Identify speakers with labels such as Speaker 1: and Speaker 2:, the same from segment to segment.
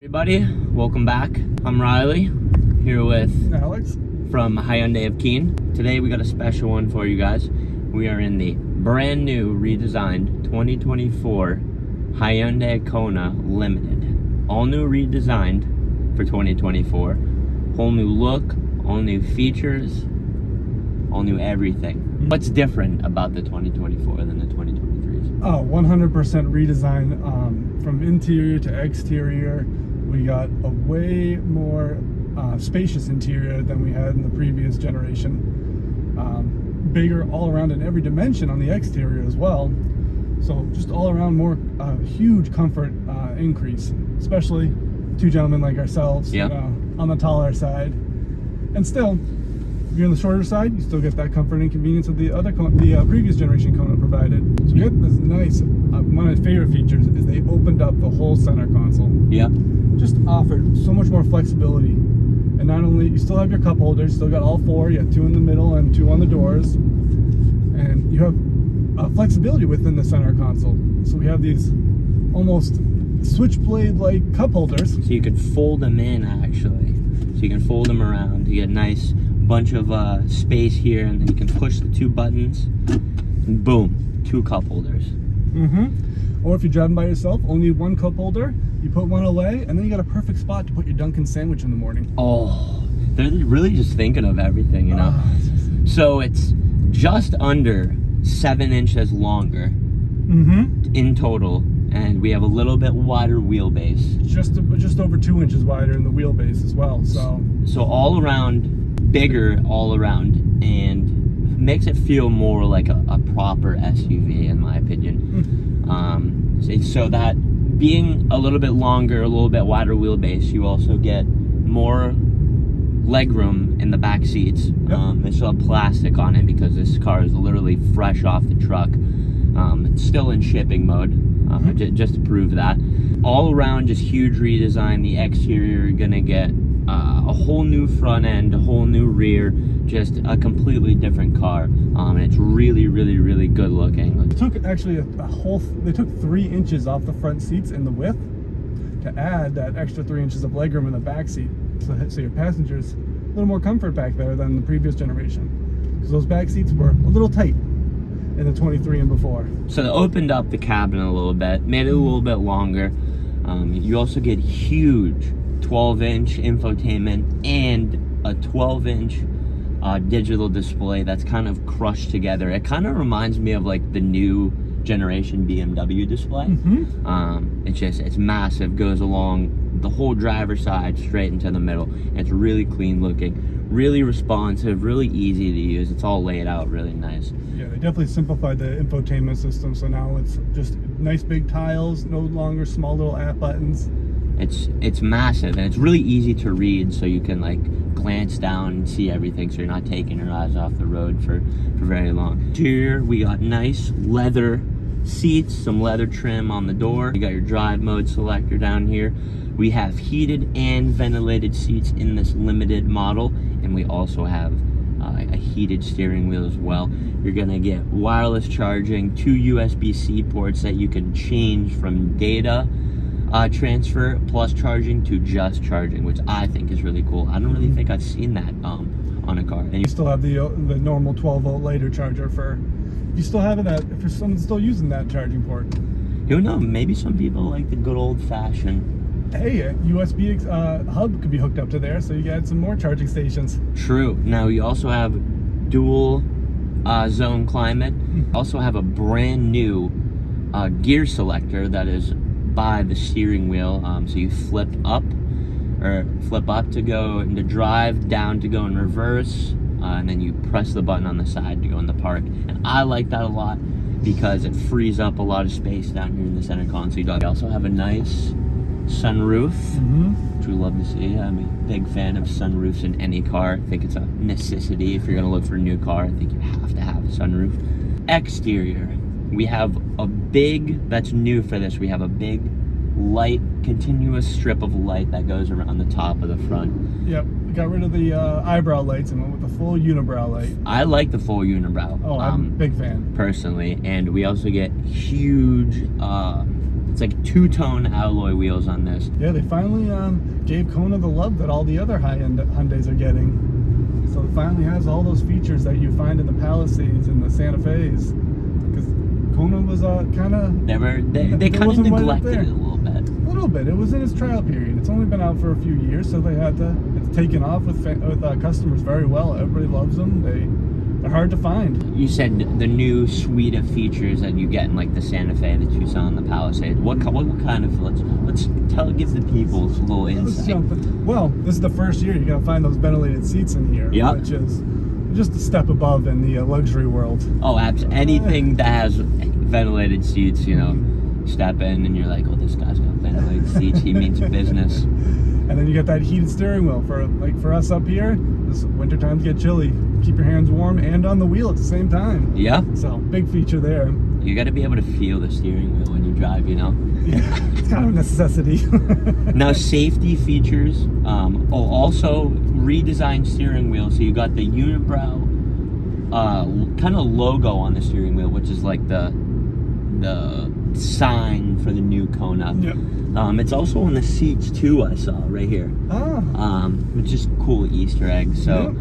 Speaker 1: Everybody, welcome back. I'm Reilly, here with
Speaker 2: Alex
Speaker 1: from Hyundai of Keene. Today we got a special one for you guys. We are in the brand new redesigned 2024 Hyundai Kona Limited. All new redesigned for 2024. Whole new look, all new features, all new everything. What's different about the 2024 than the 2023s?
Speaker 2: Oh, 100% redesign from interior to exterior. We got a way more spacious interior than we had in the previous generation. Bigger all around in every dimension on the exterior as well. So just all around more huge comfort increase, especially two gentlemen like ourselves,
Speaker 1: Yep.
Speaker 2: On the taller side. And still, if you're on the shorter side, you still get that comfort and convenience of the previous generation Kona provided. So we got this nice, one of my favorite features is they opened up the whole center console.
Speaker 1: Yep.
Speaker 2: Just offered so much more flexibility. And not only, you still have your cup holders, still got all four, you got two in the middle and two on the doors. And you have flexibility within the center console. So we have these almost switchblade-like cup holders.
Speaker 1: So you could fold them in, actually. So you can fold them around. You get a nice bunch of space here, and then you can push the two buttons, and boom, two cup holders.
Speaker 2: Or if you're driving by yourself, only one cup holder, you put one away, and then you got a perfect spot to put your Dunkin' sandwich in the morning.
Speaker 1: Oh, they're really just thinking of everything, you know? So it's just under 7 inches longer in total, and we have a little bit wider wheelbase.
Speaker 2: Just over 2 inches wider in the wheelbase as well. So
Speaker 1: all around, bigger all around, and makes it feel more like a proper SUV, in my opinion. So that being a little bit longer, a little bit wider wheelbase, you also get more legroom in the back seats. They still have plastic on it because this car is literally fresh off the truck. It's still in shipping mode, just to prove that. All around, just huge redesign. The exterior, you're gonna get a whole new front end, a whole new rear, just a completely different car, and it's really, really, really good looking.
Speaker 2: It took actually they took 3 inches off the front seats in the width to add that extra 3 inches of legroom in the back seat. So your passengers, a little more comfort back there than the previous generation. Because those back seats were a little tight in the 23 and before.
Speaker 1: So they opened up the cabin a little bit, made it a little bit longer. You also get huge 12-inch infotainment and a 12-inch digital display that's kind of crushed together. It kind of reminds me of like the new generation BMW display. It's massive, goes along the whole driver's side straight into the middle. It's really clean looking, really responsive, really easy to use. It's all laid out really nice.
Speaker 2: Yeah, they definitely simplified the infotainment system, so now it's just nice big tiles, no longer small little app buttons.
Speaker 1: It's massive, and it's really easy to read, so you can like glance down and see everything, so you're not taking your eyes off the road for very long. Interior, we got nice leather seats, some leather trim on the door. You got your drive mode selector down here. We have heated and ventilated seats in this limited model, and we also have a heated steering wheel as well. You're gonna get wireless charging, 2 USB-C ports that you can change from data transfer plus charging to just charging, which I think is really cool. I don't really think I've seen that on a car. And
Speaker 2: you still have the normal 12-volt later charger for if you still have that, if someone's still using that charging port.
Speaker 1: Who knows? Maybe some people like the good old-fashioned.
Speaker 2: Hey, a USB hub could be hooked up to there, so you can add some more charging stations.
Speaker 1: True. Now you also have dual zone climate. Also have a brand new gear selector that is by the steering wheel. So you flip up to go into drive, down to go in reverse, and then you press the button on the side to go in the park. And I like that a lot because it frees up a lot of space down here in the center console. You also have a nice sunroof, which we love to see. I'm a big fan of sunroofs in any car. I think it's a necessity. If you're going to look for a new car, I think you have to have a sunroof. Exterior, we have a big, that's new for this, we have a big light, continuous strip of light that goes around the top of the front.
Speaker 2: Yep, we got rid of the eyebrow lights and went with the full unibrow light.
Speaker 1: I like the full unibrow.
Speaker 2: Oh, I'm a big fan.
Speaker 1: Personally, and we also get huge It's like two-tone alloy wheels on this.
Speaker 2: Yeah, they finally gave Kona the love that all the other high-end Hyundais are getting. So it finally has all those features that you find in the Palisades and the Santa Fe's. Because Kona was kind of...
Speaker 1: They kind of neglected it a little bit.
Speaker 2: A little bit. It was in its trial period. It's only been out for a few years, so they had to... It's taken off with customers very well. Everybody loves them. They're hard to find.
Speaker 1: You said the new suite of features that you get in like the Santa Fe, the Tucson, the Palisade. What kind of let's give the people a little insight.
Speaker 2: Well, this is the first year you're gonna find those ventilated seats in here, which is just a step above in the luxury world.
Speaker 1: Oh, absolutely. Anything that has ventilated seats, you know, step in and you're like, oh, this guy's got ventilated seats. He means business.
Speaker 2: And then you got that heated steering wheel for us up here. This winter times get chilly. Keep your hands warm and on the wheel at the same time.
Speaker 1: Yeah.
Speaker 2: So big feature there.
Speaker 1: You got to be able to feel the steering wheel when you drive, you know.
Speaker 2: Yeah, it's kind of a necessity.
Speaker 1: Now safety features. Also redesigned steering wheel. So you got the unibrow kind of logo on the steering wheel, which is like the sign for the new Kona.
Speaker 2: Yep.
Speaker 1: It's also on the seats too. I saw right here. Which is cool Easter egg. So,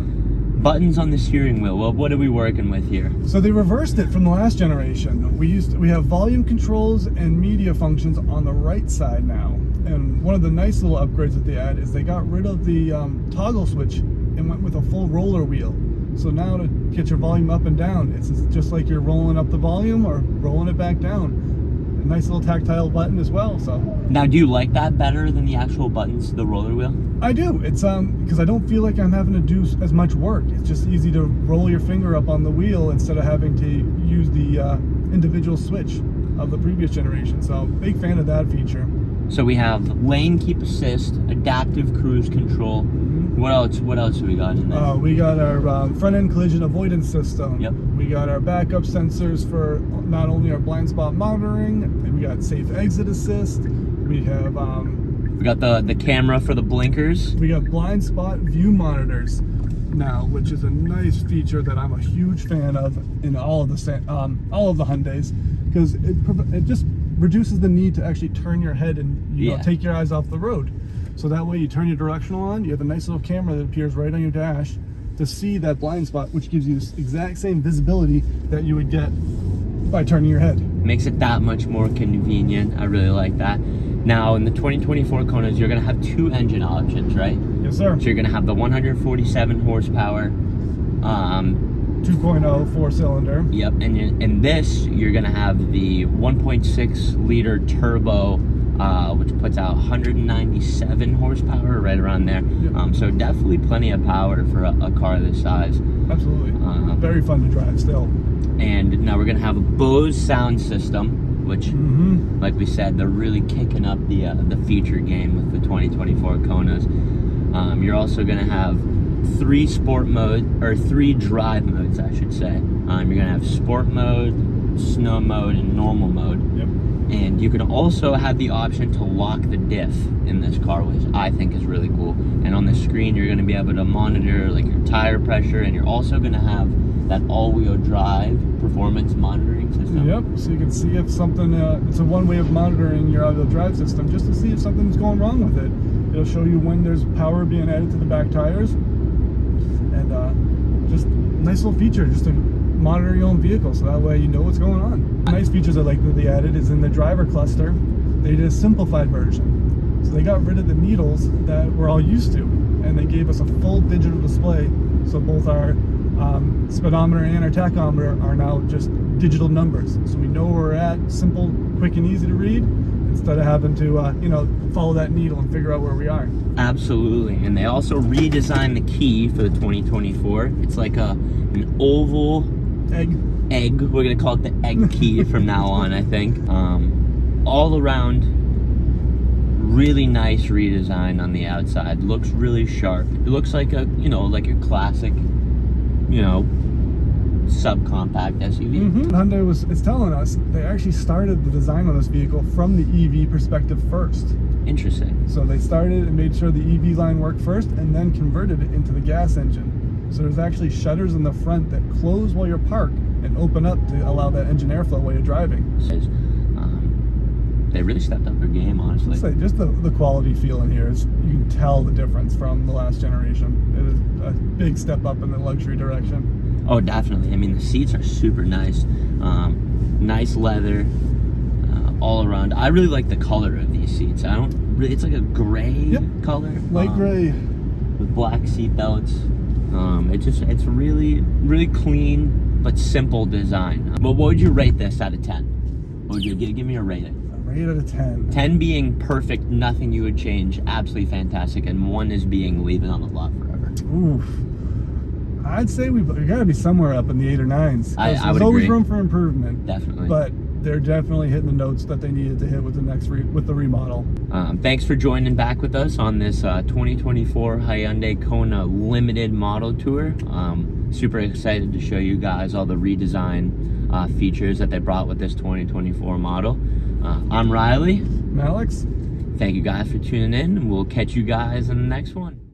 Speaker 1: buttons on the steering wheel. Well, what are we working with here?
Speaker 2: So they reversed it from the last generation. We have volume controls and media functions on the right side now. And one of the nice little upgrades that they add is they got rid of the toggle switch and went with a full roller wheel. So now to get your volume up and down, it's just like you're rolling up the volume or rolling it back down. A nice little tactile button as well. So
Speaker 1: now, do you like that better than the actual buttons to the roller wheel?
Speaker 2: I do. It's because I don't feel like I'm having to do as much work. It's just easy to roll your finger up on the wheel instead of having to use the individual switch of the previous generation. So big fan of that feature.
Speaker 1: So we have lane keep assist, adaptive cruise control. What else do we got in there?
Speaker 2: We got our front end collision avoidance system.
Speaker 1: Yep.
Speaker 2: We got our backup sensors for not only our blind spot monitoring, and we got safe exit assist. We have
Speaker 1: we got the camera for the blinkers.
Speaker 2: We got blind spot view monitors now, which is a nice feature that I'm a huge fan of in all of the Hyundais, because it just reduces the need to actually turn your head and you know, take your eyes off the road. So that way you turn your directional on, you have a nice little camera that appears right on your dash to see that blind spot, which gives you the exact same visibility that you would get by turning your head.
Speaker 1: Makes it that much more convenient. I really like that. Now in the 2024 Konas, you're gonna have two engine options, right?
Speaker 2: Yes, sir.
Speaker 1: So you're gonna have the 147 horsepower
Speaker 2: 2.0 4-cylinder.
Speaker 1: Yep, and in this you're gonna have the 1.6 liter turbo, which puts out 197 horsepower, right around there. Yep. So definitely plenty of power for a car this size.
Speaker 2: Absolutely. Very fun to drive still.
Speaker 1: And now we're gonna have a Bose sound system, which, like we said, they're really kicking up the feature game with the 2024 Konas. You're also gonna have three drive modes, I should say. You're gonna have sport mode, snow mode, and normal mode.
Speaker 2: Yep.
Speaker 1: And you can also have the option to lock the diff in this car, which I think is really cool. And on the screen, you're going to be able to monitor like your tire pressure, and you're also going to have that all-wheel drive performance monitoring system.
Speaker 2: Yep. So you can see if something. It's a one way of monitoring your all-wheel drive system, just to see if something's going wrong with it. It'll show you when there's power being added to the back tires, and just nice little feature, just to monitor your own vehicle, so that way you know what's going on. Nice features I like that they added is in the driver cluster, they did a simplified version. So they got rid of the needles that we're all used to, and they gave us a full digital display. So both our speedometer and our tachometer are now just digital numbers. So we know where we're at, simple, quick, and easy to read, instead of having to follow that needle and figure out where we are.
Speaker 1: Absolutely. And they also redesigned the key for the 2024. It's like an oval egg. We're gonna call it the egg key from now on, I think. All around, really nice redesign on the outside. Looks really sharp. It looks like a like your classic, subcompact SUV.
Speaker 2: Hyundai it's telling us they actually started the design on this vehicle from the EV perspective first.
Speaker 1: Interesting.
Speaker 2: So they started and made sure the EV line worked first, and then converted it into the gas engine. So there's actually shutters in the front that close while you're parked and open up to allow that engine airflow while you're driving.
Speaker 1: They really stepped up their game, honestly.
Speaker 2: I'd say just the quality feel in here is, you can tell the difference from the last generation. It is a big step up in the luxury direction.
Speaker 1: Oh, definitely. I mean, the seats are super nice. Nice leather all around. I really like the color of these seats. I don't really, it's like a gray color.
Speaker 2: Light gray.
Speaker 1: With black seat belts. It's really, really clean but simple design. But what would you rate this out of 10? What would you give me a rating?
Speaker 2: A rate out of 10.
Speaker 1: 10 being perfect, nothing you would change, absolutely fantastic, and 1 is being leave it on the lot forever.
Speaker 2: Oof. I'd say we got to be somewhere up in the 8 or 9s.
Speaker 1: I would
Speaker 2: There's always
Speaker 1: agree.
Speaker 2: room for improvement.
Speaker 1: Definitely.
Speaker 2: But they're definitely hitting the notes that they needed to hit with the next with the remodel.
Speaker 1: Thanks for joining back with us on this 2024 Hyundai Kona limited model tour. Super excited to show you guys all the redesign features that they brought with this 2024 model. I'm Riley.
Speaker 2: And Alex?
Speaker 1: Thank you guys for tuning in, and we'll catch you guys in the next one.